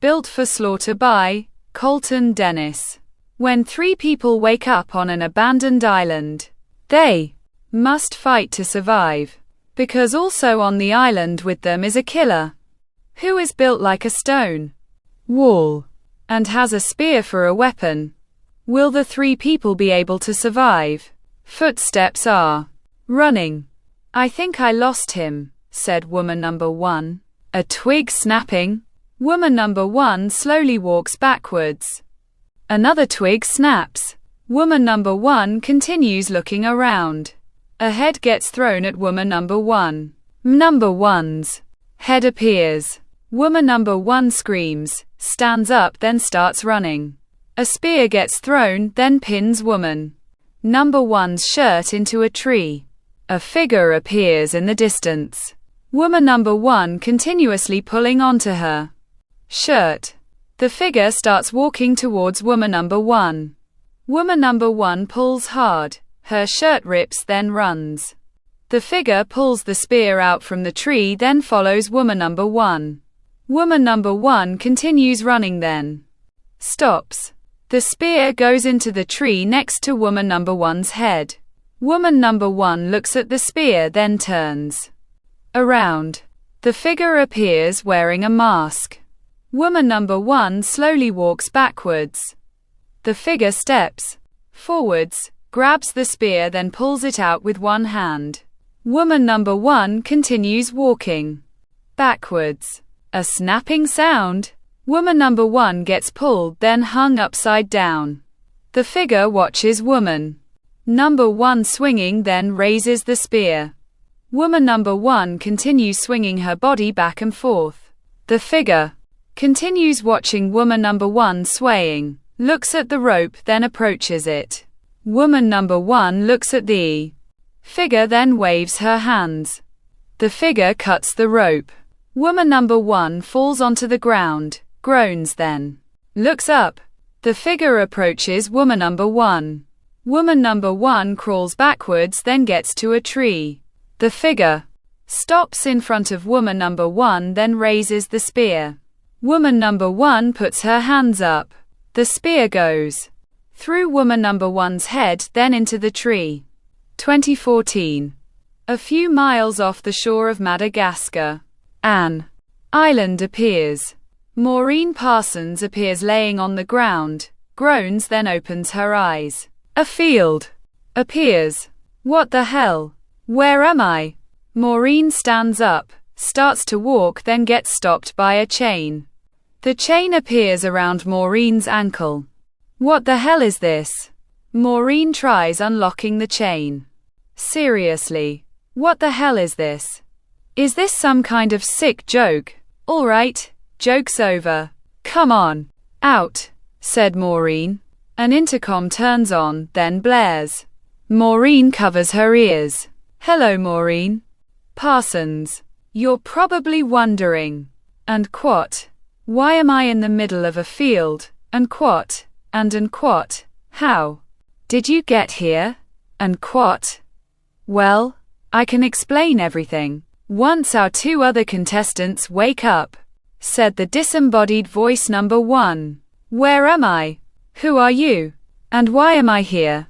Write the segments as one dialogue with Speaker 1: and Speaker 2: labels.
Speaker 1: Built for Slaughter by Colton. When three people wake up on an abandoned island, they must fight to survive, because also on the island with them is a killer, who is built like a stone wall, and has a spear for a weapon. Will the three people be able to survive? Footsteps are running. I think I lost him, said woman number one. A twig snapping. Woman number one slowly walks backwards. Another twig snaps. Woman number one continues looking around. A head gets thrown at woman number one. Number one's head appears. Woman number one screams, stands up, then starts running. A spear gets thrown, then pins woman number one's shirt into a tree. A figure appears in the distance. Woman number one continuously pulling onto her shirt. The figure starts walking towards woman number one. Woman number one pulls hard. Her shirt rips, then runs. The figure pulls the spear out from the tree, then follows woman number one. Woman number one continues running, then stops. The spear goes into the tree next to woman number one's head. Woman number one looks at the spear, then turns around. The figure appears wearing a mask. Woman number one slowly walks backwards. The figure steps forwards, grabs the spear, then pulls it out with one hand. Woman number one continues walking backwards. A snapping sound. Woman number one gets pulled, then hung upside down. The figure watches woman number one swinging, then raises the spear. Woman number one continues swinging her body back and forth. The figure continues watching woman number one swaying, looks at the rope, then approaches it. Woman number one looks at the figure, then waves her hands. The figure cuts the rope. Woman number one falls onto the ground, groans, then looks up. The figure approaches woman number one. Woman number one crawls backwards, then gets to a tree. The figure stops in front of woman number one, then raises the spear. Woman number one puts her hands up. The spear goes through woman number one's head, then into the tree. 2014. A few miles off the shore of Madagascar, an island appears. Maureen Parsons appears laying on the ground, groans, then opens her eyes. A field appears. What the hell? Where am I? Maureen stands up, starts to walk, then gets stopped by a chain. The chain appears around Maureen's ankle. What the hell is this? Maureen tries unlocking the chain. Seriously, what the hell is this? Is this some kind of sick joke? Alright, joke's over. Come on, out, said Maureen. An intercom turns on, then blares. Maureen covers her ears. Hello, Maureen. Parsons. You're probably wondering. And quat. Why am I in the middle of a field? And quat. And quat. How did you get here? And quat. Well, I can explain everything once our two other contestants wake up, said the disembodied voice number one. Where am I? Who are you? And why am I here?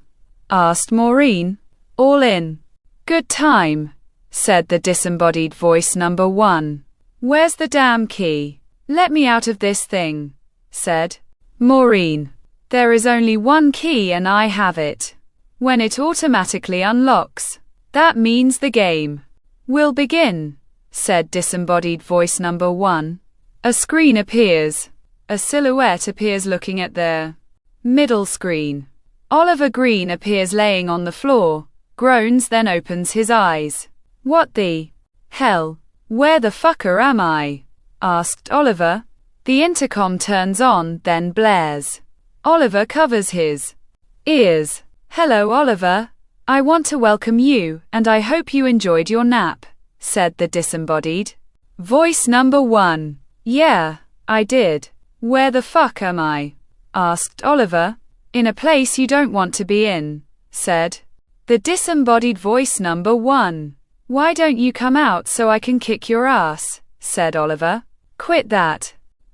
Speaker 1: Asked Maureen. All in good time, said the disembodied voice number one. Where's the damn key? Let me out of this thing, said Maureen. There is only one key and I have it. When it automatically unlocks, that means the game will begin, said disembodied voice number one. A screen appears. A silhouette appears looking at their middle screen. Oliver Green appears laying on the floor, groans, then opens his eyes. What the hell? Where the fucker am I? Asked Oliver. The intercom turns on, then blares. Oliver covers his ears. Hello, Oliver. I want to welcome you, and I hope you enjoyed your nap, said the disembodied voice number one. Yeah, I did. Where the fuck am I? Asked Oliver. In a place you don't want to be in, said the disembodied voice number one. Why don't you come out so I can kick your ass? Said Oliver. Quit that.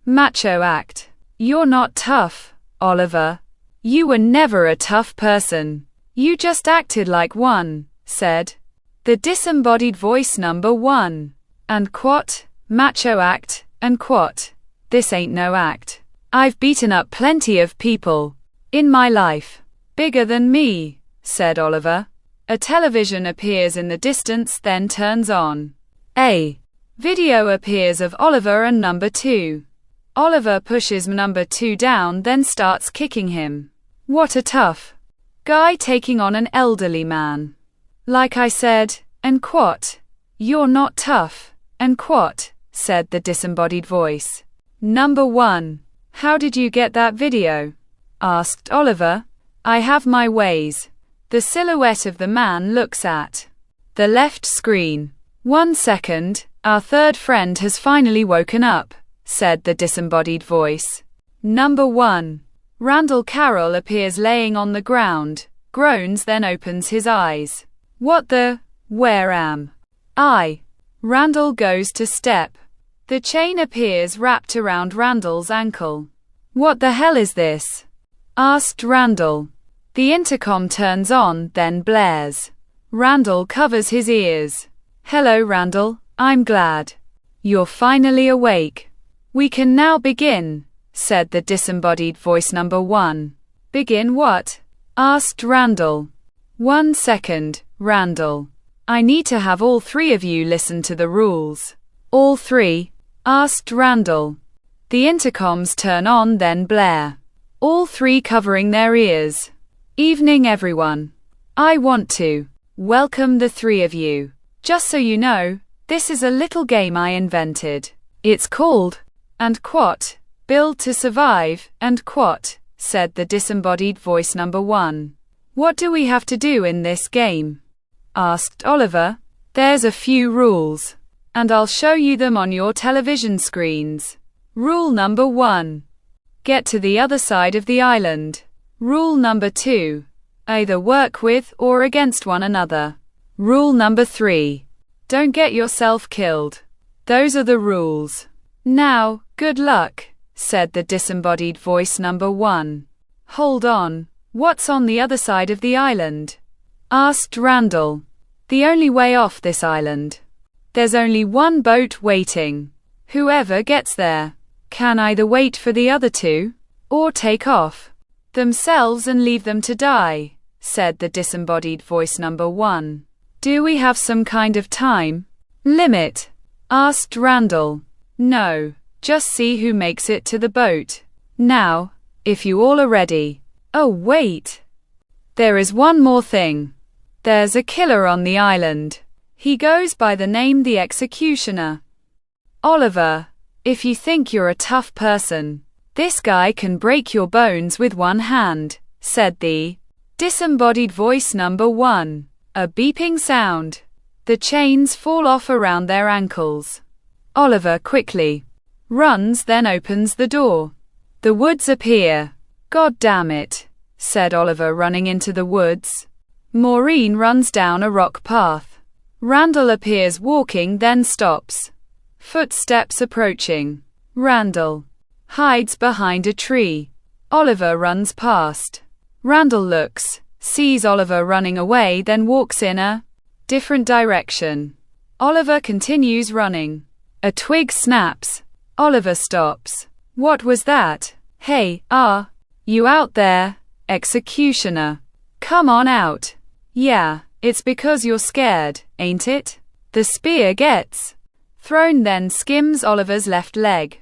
Speaker 1: Macho act. You're not tough, Oliver. You were never a tough person. You just acted like one, said the disembodied voice number 1. And quat, macho act, and quat. This ain't no act. I've beaten up plenty of people in my life. Bigger than me, said Oliver. A television appears in the distance, then turns on. A video appears of Oliver and number 2. Oliver pushes number 2 down, then starts kicking him. What a tough guy taking on an elderly man. Like I said, and quat. You're not tough, and quat, said the disembodied voice. Number 1. How did you get that video? Asked Oliver. I have my ways. The silhouette of the man looks at the left screen. 1 second, our third friend has finally woken up, said the disembodied voice. Number 1. Randall Carroll appears laying on the ground, groans, then opens his eyes. What the? Where am I? Randall goes to step. The chain appears wrapped around Randall's ankle. What the hell is this? Asked Randall. The intercom turns on, then blares. Randall covers his ears. Hello, Randall. I'm glad you're finally awake. We can now begin, said the disembodied voice number 1. Begin what? Asked Randall. 1 second, Randall. I need to have all 3 of you listen to the rules. All 3? Asked Randall. The intercoms turn on, then blare. All 3 covering their ears. Evening, everyone. I want to welcome the 3 of you. Just so you know, this is a little game I invented. It's called and quat, Build to Survive, and quat, said the disembodied voice number 1. What do we have to do in this game? Asked Oliver. There's a few rules, and I'll show you them on your television screens. Rule number 1. Get to the other side of the island. Rule number 2. Either work with or against one another. Rule number 3. Don't get yourself killed. Those are the rules. Now, good luck, said the disembodied voice number 1. Hold on, what's on the other side of the island? Asked Randall. The only way off this island. There's only one boat waiting. Whoever gets there can either wait for the other 2 or take off themselves and leave them to die, said the disembodied voice number 1. Do we have some kind of time limit? Asked Randall. No, just see who makes it to the boat. Now, if you all are ready. Oh, wait. There is one more thing. There's a killer on the island. He goes by the name the Executioner. Oliver, if you think you're a tough person, this guy can break your bones with one hand, said the disembodied voice number 1. A beeping sound. The chains fall off around their ankles. Oliver quickly runs, then opens the door. The woods appear. God damn it, said Oliver, running into the woods. Maureen runs down a rock path. Randall appears walking, then stops. Footsteps approaching. Randall hides behind a tree. Oliver runs past. Randall looks, sees Oliver running away, then walks in a different direction. Oliver continues running. A twig snaps. Oliver stops. What was that? Hey, are you out there, Executioner? Come on out. Yeah, it's because you're scared, ain't it? The spear gets thrown, then skims Oliver's left leg.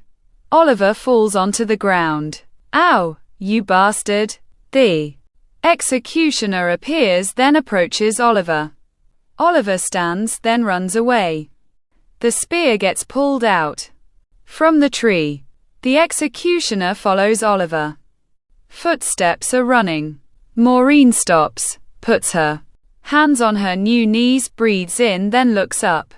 Speaker 1: Oliver falls onto the ground. Ow, you bastard. The Executioner appears, then approaches Oliver. Oliver stands, then runs away. The spear gets pulled out from the tree. The Executioner follows Oliver. Footsteps are running. Maureen stops, puts her hands on her new knees, breathes in, then looks up.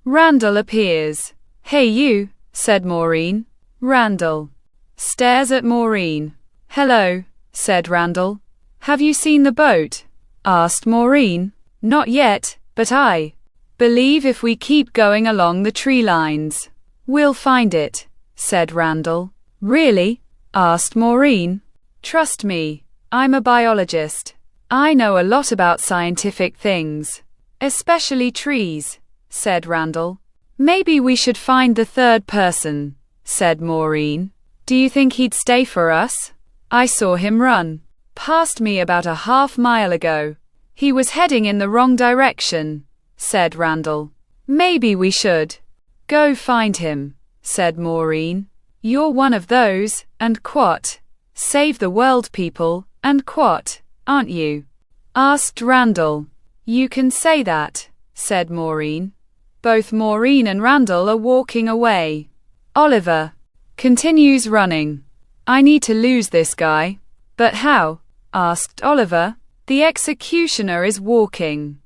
Speaker 1: Randall appears. Hey you, said Maureen. Randall stares at Maureen. Hello, said Randall. Have you seen the boat? Asked Maureen. Not yet, but I believe if we keep going along the tree lines, we'll find it, said Randall. Really? Asked Maureen. Trust me, I'm a biologist. I know a lot about scientific things. Especially trees, said Randall. Maybe we should find the third person, said Maureen. Do you think he'd stay for us? I saw him run past me about a half-mile ago. He was heading in the wrong direction, said Randall. Maybe we should go find him, said Maureen. You're one of those, and quat, save the world people, and quat, aren't you? Asked Randall. You can say that, said Maureen. Both Maureen and Randall are walking away. Oliver continues running. I need to lose this guy. But how? Asked Oliver. The executioner is walking.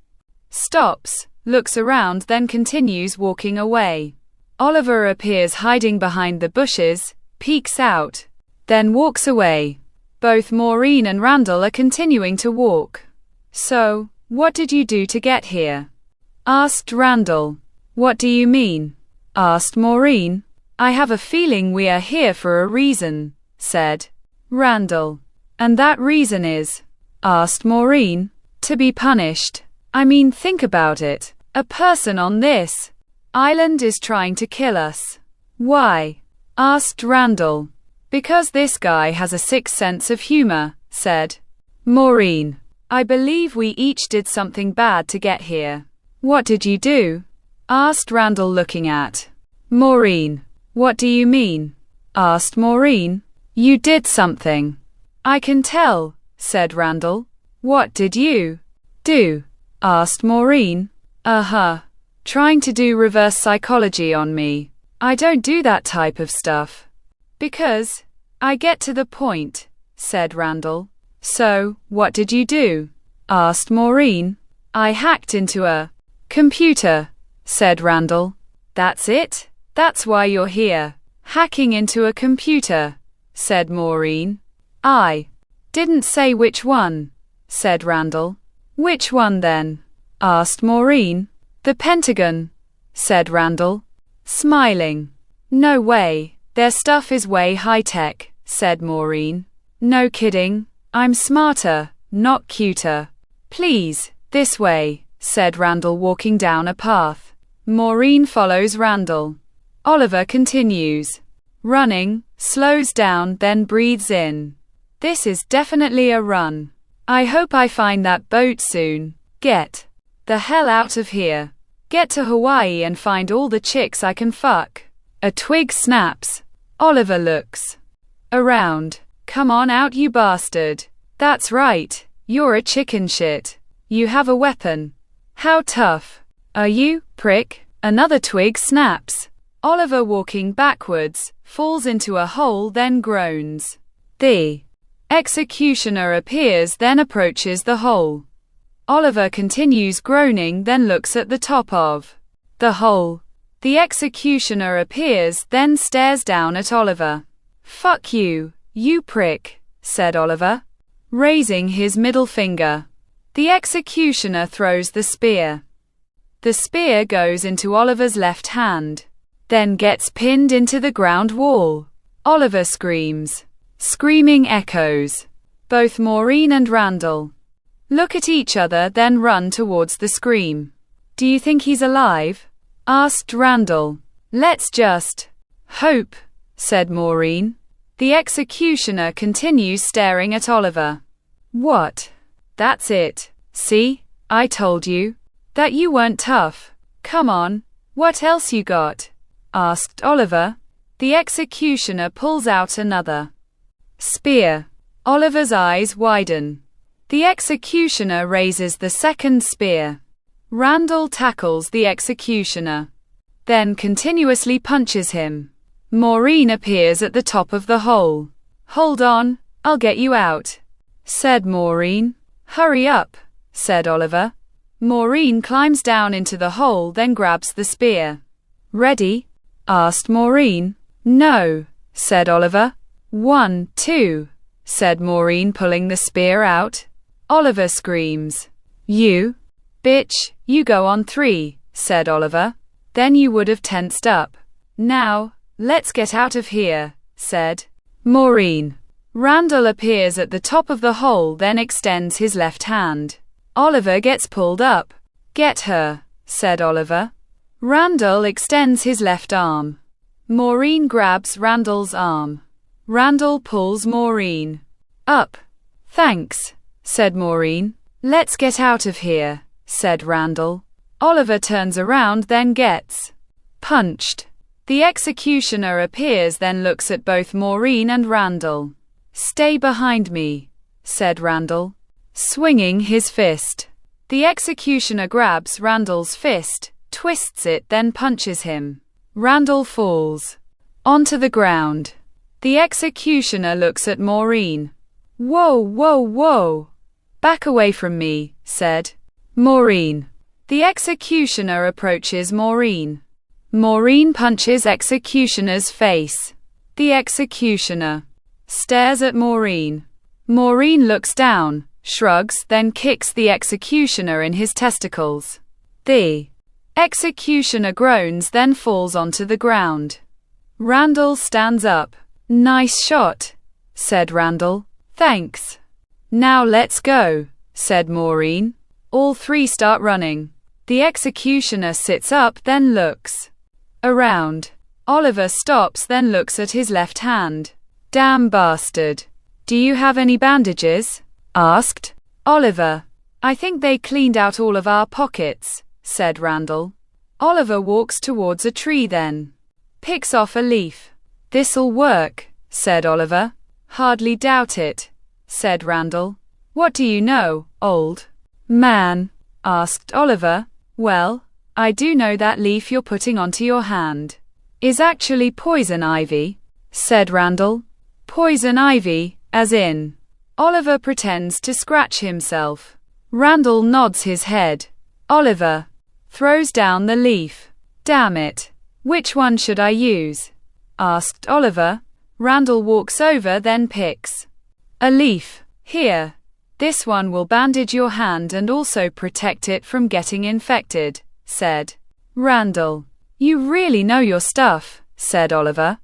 Speaker 1: Stops, looks around, then continues walking away. Oliver appears hiding behind the bushes, peeks out, then walks away. Both Maureen and Randall are continuing to walk. So, what did you do to get here? Asked Randall. What do you mean? Asked Maureen. I have a feeling we are here for a reason, said Randall. And that reason is? Asked Maureen. To be punished. I mean, think about it. A person on this island is trying to kill us. Why? Asked Randall. Because this guy has a sick sense of humor, said Maureen. I believe we each did something bad to get here. What did you do? Asked Randall, looking at Maureen. What do you mean? Asked Maureen. You did something. I can tell, said Randall. What did you do? Asked Maureen. Trying to do reverse psychology on me. I don't do that type of stuff. Because I get to the point, said Randall. So, what did you do? Asked Maureen. I hacked into a computer, said Randall. That's it? That's why you're here. Hacking into a computer, said Maureen. I didn't say which one, said Randall. Which one then? Asked Maureen. The Pentagon, said Randall, smiling. No way, their stuff is way high-tech, said Maureen. No kidding, I'm smarter, not cuter. Please, this way, said Randall, walking down a path. Maureen follows Randall. Oliver continues running, slows down, then breathes in. This is definitely a run. I hope I find that boat soon. Get the hell out of here. Get to Hawaii and find all the chicks I can fuck. A twig snaps. Oliver looks around. Come on out, you bastard. That's right. You're a chicken shit. You have a weapon. How tough are you, prick? Another twig snaps. Oliver, walking backwards, falls into a hole, then groans. The executioner appears, then approaches the hole. Oliver continues groaning, then looks at the top of the hole. The executioner appears, then stares down at Oliver. Fuck you, you prick, said Oliver, raising his middle finger. The executioner throws the spear. The spear goes into Oliver's left hand, then gets pinned into the ground wall. Oliver screams. Screaming echoes. Both Maureen and Randall look at each other, then run towards the scream. Do you think he's alive? Asked Randall. Let's just hope, said Maureen. The executioner continues staring at Oliver. What? That's it. See? I told you that you weren't tough. Come on. What else you got? Asked Oliver. The executioner pulls out another spear. Oliver's eyes widen. The executioner raises the second spear. Randall tackles the executioner, then continuously punches him. Maureen appears at the top of the hole. Hold on, I'll get you out, said Maureen. Hurry up, said Oliver. Maureen climbs down into the hole, then grabs the spear. Ready? Asked Maureen. No, said Oliver. 1, 2, said Maureen, pulling the spear out. Oliver screams. You bitch, you go on 3, said Oliver. Then you would have tensed up. Now, let's get out of here, said Maureen. Randall appears at the top of the hole, then extends his left hand. Oliver gets pulled up. Get her, said Oliver. Randall extends his left arm. Maureen grabs Randall's arm. Randall pulls Maureen up. Thanks, said Maureen. Let's get out of here, said Randall. Oliver turns around, then gets punched. The executioner appears, then looks at both Maureen and Randall. Stay behind me, said Randall, swinging his fist. The executioner grabs Randall's fist, twists it, then punches him. Randall falls onto the ground. The executioner looks at Maureen. Whoa, whoa, whoa. Back away from me, said Maureen. The executioner approaches Maureen. Maureen punches executioner's face. The executioner stares at Maureen. Maureen looks down, shrugs, then kicks the executioner in his testicles. The executioner groans, then falls onto the ground. Randall stands up. Nice shot, said Randall. Thanks. Now let's go, said Maureen. All three start running. The executioner sits up, then looks around. Oliver stops, then looks at his left hand. Damn bastard. Do you have any bandages? Asked Oliver. I think they cleaned out all of our pockets, said Randall. Oliver walks towards a tree, then picks off a leaf. This'll work, said Oliver. Hardly doubt it, said Randall. What do you know, old man? Asked Oliver. Well, I do know that leaf you're putting onto your hand is actually poison ivy, said Randall. Poison ivy, as in? Oliver pretends to scratch himself. Randall nods his head. Oliver throws down the leaf. Damn it. Which one should I use? Asked Oliver. Randall walks over, then picks a leaf. Here. This one will bandage your hand and also protect it from getting infected, said Randall. You really know your stuff, said Oliver.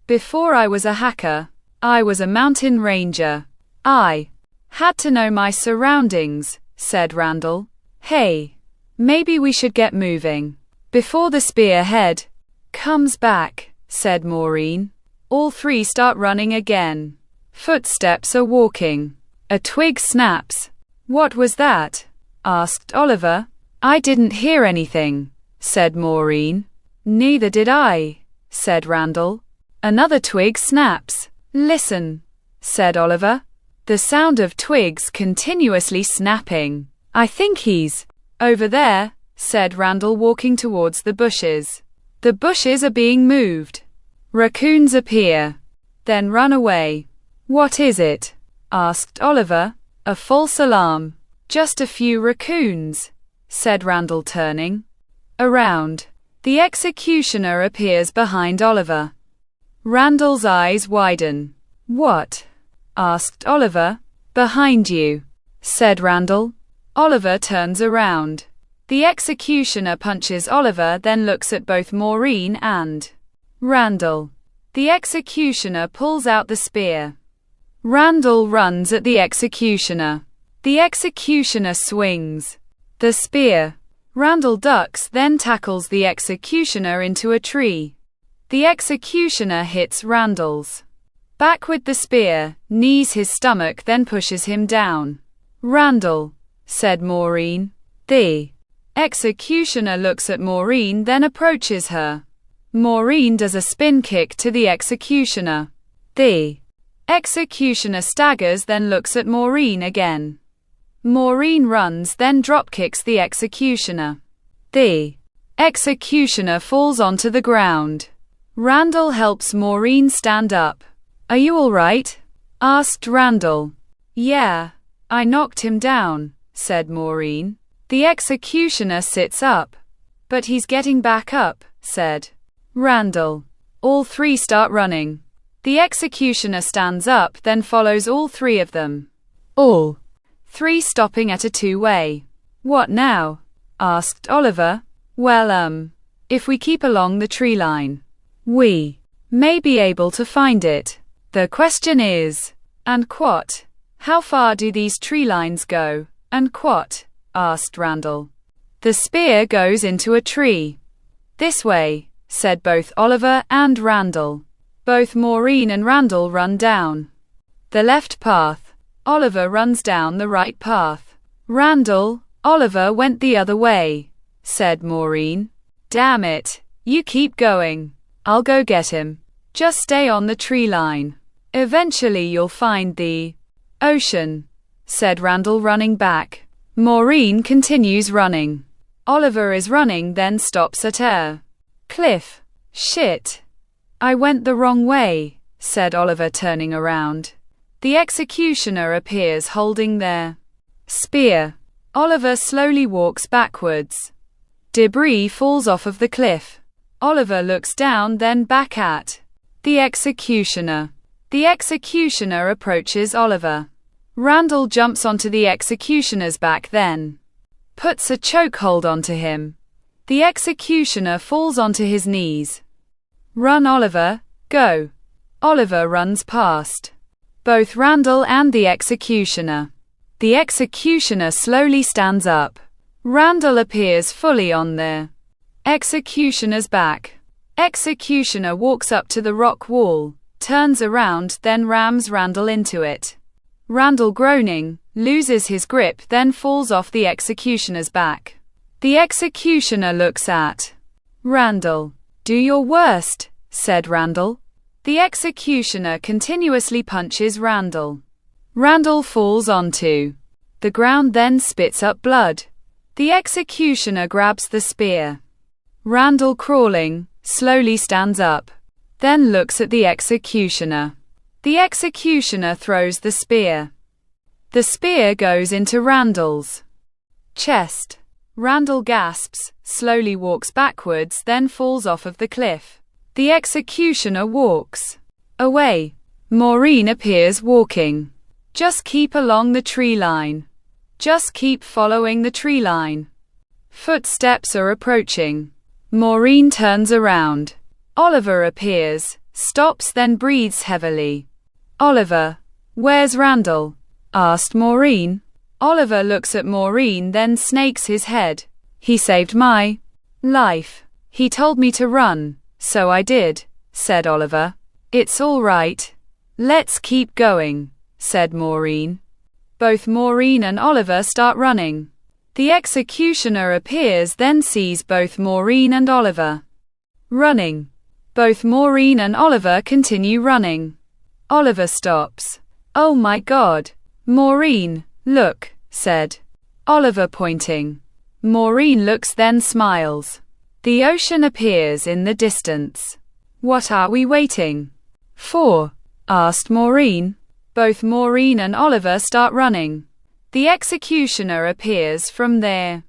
Speaker 1: Before I was a hacker, I was a mountain ranger. I had to know my surroundings, said Randall. Hey, maybe we should get moving before the spearhead comes back, said Maureen. All three start running again. Footsteps are walking. A twig snaps. What was that? Asked Oliver. I didn't hear anything, said Maureen. Neither did I, said Randall. Another twig snaps. Listen, said Oliver. The sound of twigs continuously snapping. I think he's over there, said Randall, walking towards the bushes. The bushes are being moved. Raccoons appear, then run away. What is it? Asked Oliver. A false alarm. Just a few raccoons, said Randall, turning around. The executioner appears behind Oliver. Randall's eyes widen. What? Asked Oliver. Behind you, said Randall. Oliver turns around. The executioner punches Oliver, then looks at both Maureen and Randall. The executioner pulls out the spear. Randall runs at the executioner. The executioner swings the spear. Randall ducks, then tackles the executioner into a tree. The executioner hits Randall's back with the spear, knees his stomach, then pushes him down. Randall, said Maureen. The executioner looks at Maureen, then approaches her. Maureen does a spin kick to the executioner. The executioner staggers, then looks at Maureen again. Maureen runs, then dropkicks the executioner. The executioner falls onto the ground. Randall helps Maureen stand up. Are you all right? Asked Randall. Yeah, I knocked him down, said Maureen. The executioner sits up. But he's getting back up, said Randall. All three start running. The executioner stands up, then follows all three of them. All three stopping at a two-way. What now? Asked Oliver. Well, if we keep along the tree line, we may be able to find it. The question is, and what? How far do these tree lines go, and what? Asked Randall. The spear goes into a tree. This way, said both Oliver and Randall. Both Maureen and Randall run down the left path. Oliver runs down the right path. Oliver went the other way, said Maureen. Damn it, you keep going. I'll go get him. Just stay on the tree line. Eventually you'll find the ocean, said Randall, running back. Maureen continues running. Oliver is running, then stops at a cliff. Shit. I went the wrong way, said Oliver, turning around. The executioner appears holding their spear. Oliver slowly walks backwards. Debris falls off of the cliff. Oliver looks down, then back at the executioner. The executioner approaches Oliver. Randall jumps onto the executioner's back, then puts a chokehold onto him. The executioner falls onto his knees. Run, Oliver, go. Oliver runs past both Randall and the executioner. The executioner slowly stands up. Randall appears fully on the executioner's back. Executioner walks up to the rock wall, turns around, then rams Randall into it. Randall, groaning, loses his grip, then falls off the executioner's back. The executioner looks at Randall. Do your worst, said Randall. The executioner continuously punches Randall. Randall falls onto the ground, then spits up blood. The executioner grabs the spear. Randall, crawling, slowly stands up, then looks at the executioner. The executioner throws the spear. The spear goes into Randall's chest. Randall gasps, slowly walks backwards, then falls off of the cliff. The executioner walks away. Maureen appears walking. Just keep along the tree line. Just keep following the tree line. Footsteps are approaching. Maureen turns around. Oliver appears, stops, then breathes heavily. Oliver, where's Randall? Asked Maureen. Oliver looks at Maureen, then snakes his head. He saved my life. He told me to run, so I did, said Oliver. It's all right. Let's keep going, said Maureen. Both Maureen and Oliver start running. The executioner appears, then sees both Maureen and Oliver running. Both Maureen and Oliver continue running. Oliver stops. Oh my God. Maureen, look, said Oliver, pointing. Maureen looks, then smiles. The ocean appears in the distance. What are we waiting for? Asked Maureen. Both Maureen and Oliver start running. The executioner appears from their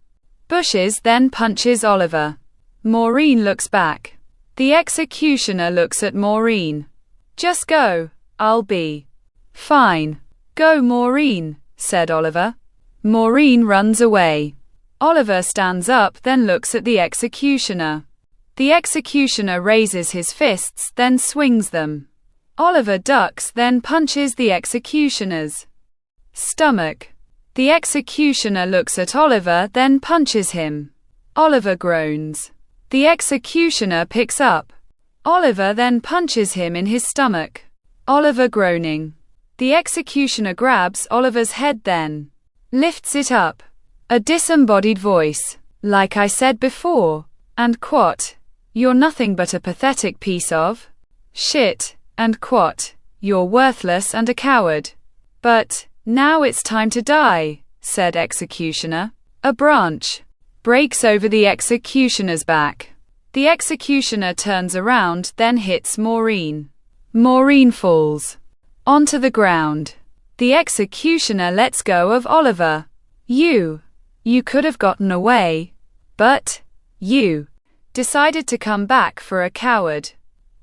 Speaker 1: bushes, then punches Oliver. Maureen looks back. The executioner looks at Maureen. Just go, I'll be fine. Go, Maureen, said Oliver. Maureen runs away. Oliver stands up, then looks at the executioner. The executioner raises his fists, then swings them. Oliver ducks, then punches the executioner's stomach. The executioner looks at Oliver, then punches him. Oliver groans. The executioner picks up Oliver, then punches him in his stomach. Oliver groaning. The executioner grabs Oliver's head, then lifts it up. A disembodied voice. Like I said before. And what? You're nothing but a pathetic piece of shit. And what? You're worthless and a coward. But now it's time to die, said executioner. A branch breaks over the executioner's back. The executioner turns around, then hits Maureen. Maureen falls onto the ground. The executioner lets go of Oliver. You could have gotten away, but you decided to come back for a coward.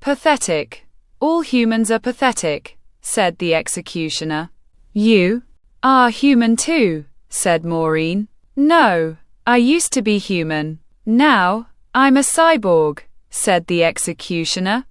Speaker 1: Pathetic. All humans are pathetic, said the executioner. You are human too, said Maureen. No, I used to be human. Now, I'm a cyborg, said the executioner.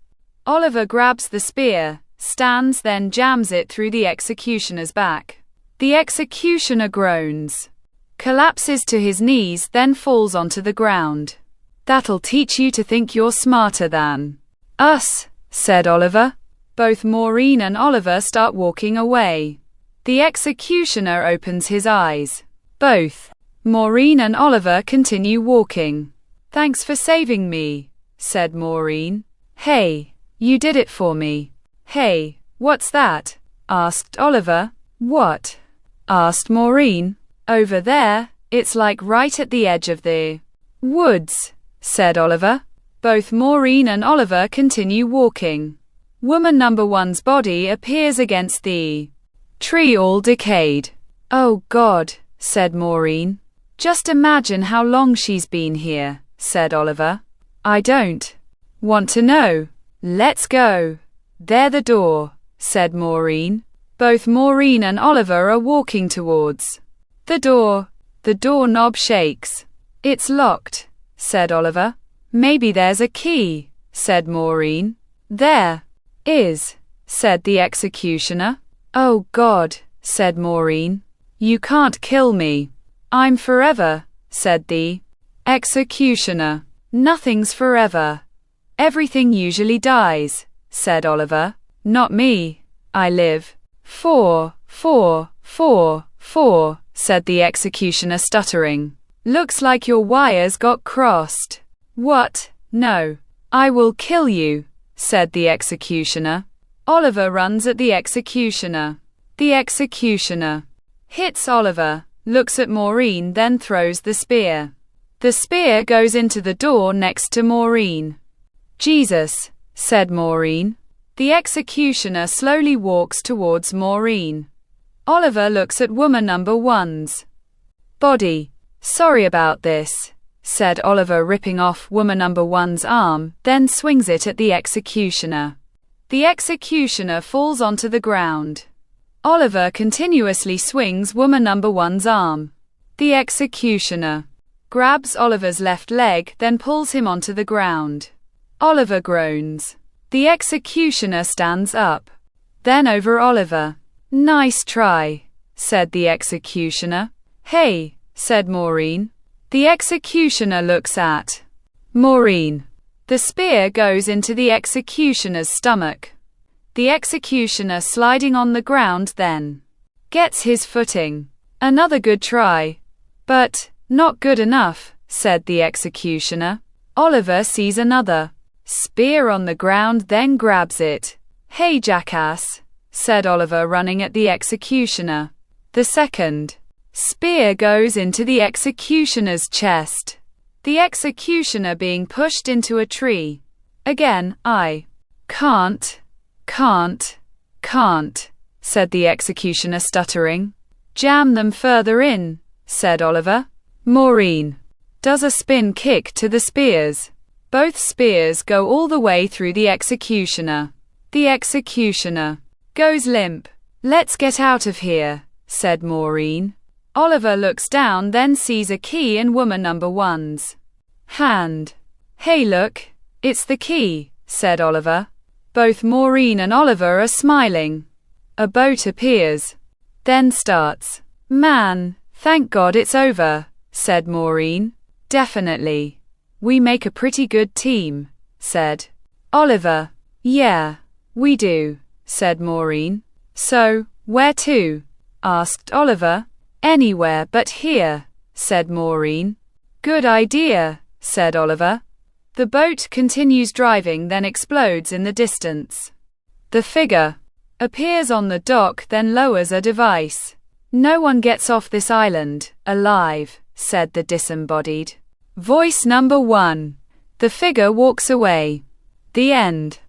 Speaker 1: Oliver grabs the spear, stands, then jams it through the executioner's back. The executioner groans, collapses to his knees, then falls onto the ground. "That'll teach you to think you're smarter than us," said Oliver. Both Maureen and Oliver start walking away. The executioner opens his eyes. Both Maureen and Oliver continue walking. "Thanks for saving me," said Maureen. "Hey, you did it for me." "Hey, what's that?" asked Oliver. "What?" asked Maureen. "Over there, it's like right at the edge of the woods," said Oliver. Both Maureen and Oliver continue walking. Woman number one's body appears against the tree, all decayed. "Oh God," said Maureen. "Just imagine how long she's been here," said Oliver. "I don't want to know. Let's go." "There the door," said Maureen. Both Maureen and Oliver are walking towards the door. The doorknob shakes. "It's locked," said Oliver. "Maybe there's a key," said Maureen. "There is," said the executioner. "Oh God," said Maureen. "You can't kill me." "I'm forever," said the executioner. "Nothing's forever. Everything usually dies," said Oliver. "Not me. I live." Four, said the executioner, stuttering. "Looks like your wires got crossed." "What? No. I will kill you," said the executioner. Oliver runs at the executioner. The executioner hits Oliver, looks at Maureen, then throws the spear. The spear goes into the door next to Maureen. "Jesus," said Maureen. The executioner slowly walks towards Maureen. Oliver looks at woman number one's body. "Sorry about this," said Oliver, ripping off woman number one's arm, then swings it at the executioner. The executioner falls onto the ground. Oliver continuously swings woman number one's arm. The executioner grabs Oliver's left leg, then pulls him onto the ground. Oliver groans. The executioner stands up. Then over Oliver. "Nice try," said the executioner. "Hey," said Maureen. The executioner looks at Maureen. The spear goes into the executioner's stomach. The executioner, sliding on the ground, then gets his footing. "Another good try." "But not good enough," said the executioner. Oliver sees another spear on the ground, then grabs it. "Hey, jackass," said Oliver, running at the executioner. The second spear goes into the executioner's chest. The executioner being pushed into a tree. Again, "I can't," said the executioner, stuttering. "Jam them further in," said Oliver. Maureen does a spin kick to the spears. Both spears go all the way through the executioner. The executioner goes limp. "Let's get out of here," said Maureen. Oliver looks down, then sees a key in woman number one's hand. "Hey, look, it's the key," said Oliver. Both Maureen and Oliver are smiling. A boat appears, then starts. "Man, thank God it's over," said Maureen. "Definitely. We make a pretty good team," said Oliver. "Yeah, we do," said Maureen. "So, where to?" asked Oliver. "Anywhere but here," said Maureen. "Good idea," said Oliver. The boat continues driving, then explodes in the distance. The figure appears on the dock, then lowers a device. "No one gets off this island alive," said the disembodied voice number one. The figure walks away. The end.